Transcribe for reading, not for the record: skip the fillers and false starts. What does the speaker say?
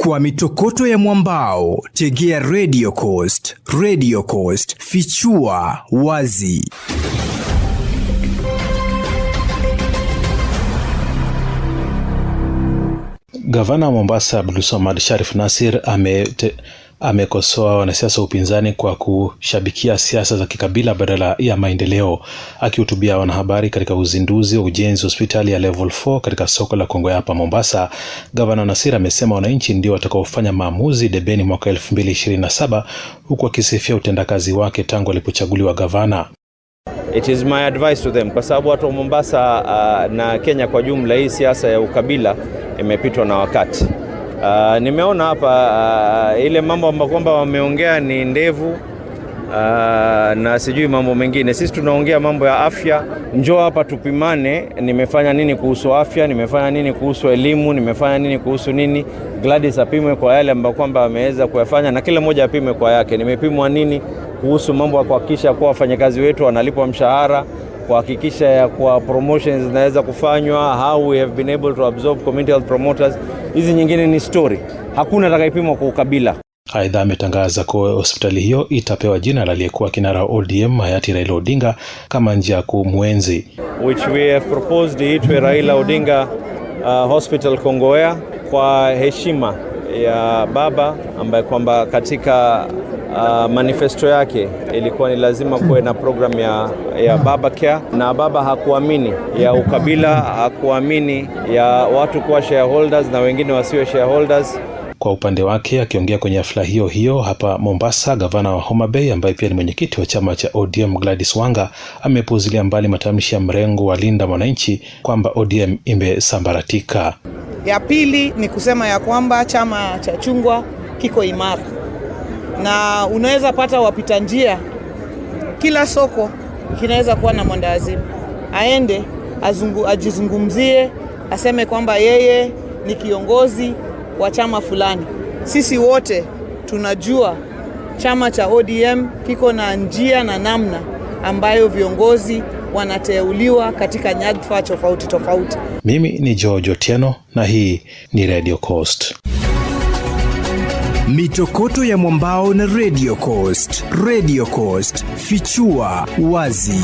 Kwa mitokoto ya mwambao, tegea Radio Coast. Radio Coast, fichua wazi. Gavana wa Mombasa Abdulswamad Sharif Nassir amekosoa wanasiasa upinzani kwa kushabikia siasa za kikabila badala ya maendeleo. Akihutubia wanahabari katika uzinduzi wa ujenzi wa hospitali ya level 4 katika soko la Kongowea hapa Mombasa, Gavana Nassir amesema wananchi ndio watakaofanya maamuzi debeni mwaka 2027, huku akisifia utendakazi wake tangu alipochaguliwa gavana. It is my advice to them, kwa sababu watu wa Mombasa na Kenya kwa jumla, hii siasa ya ukabila imepitwa na wakati. Nimeona hapa ile mambo ambayo kwamba wameongea ni ndevu na sijui mambo mengine. Sisi tunaongea mambo ya afya. Njoo hapa tupimane, nimefanya nini kuhusu afya, nimefanya nini kuhusu elimu, nimefanya nini kuhusu nini. Gladys apimwe kwa yale ambayo kwamba ameweza kuyafanya na kila mmoja apimwe kwa yake. Nimepimwa nini kuhusu mambo ya kuhakikisha kwa wafanyakazi wetu wanalipwa mshahara, kuhakikisha ya kwa promotions zinaweza kufanywa, how we have been able to absorb community health promoters. Hizi nyingine ni story. Hakuna atakayepimwa kwa ukabila. Aidha ametangaza kuwa hospitali hiyo itapewa jina la aliyekuwa kinara ODM hayati Raila Odinga kama njia ya kumwenzi, which we have proposed itwe Raila Odinga Hospital Kongowea, kwa heshima ya baba ambaye kwamba katika manifesto yake ilikuwa ni lazima kuwe na program ya baba care, na baba hakuamini ya ukabila, hakuamini ya watu kuwa shareholders na wengine wasiwe shareholders. Kwa upande wake, akiongea kwenye hafla hiyo hiyo hapa Mombasa, gavana wa Homa Bay ambaye pia ni mwenyekiti wa chama cha ODM Gladys Wanga amepuuzilia mbali matamshi ya mrengo wa Linda Mwananchi kwamba ODM imesambaratika. Ya pili ni kusema ya kwamba chama cha chungwa kiko imara, na unaweza pata wapita njia, kila soko kinaweza kuwa na mwandazimu, aende ajizungumzie, aseme kwamba yeye ni kiongozi wa chama fulani. Sisi wote tunajua chama cha ODM kiko na njia na namna ambayo viongozi wanateuliwa katika nyadhifa tofauti tofauti. Mimi ni George Otieno na hii ni Radio Coast. Mitokoto ya mwambao na Radio Coast. Radio Coast, fichua wazi.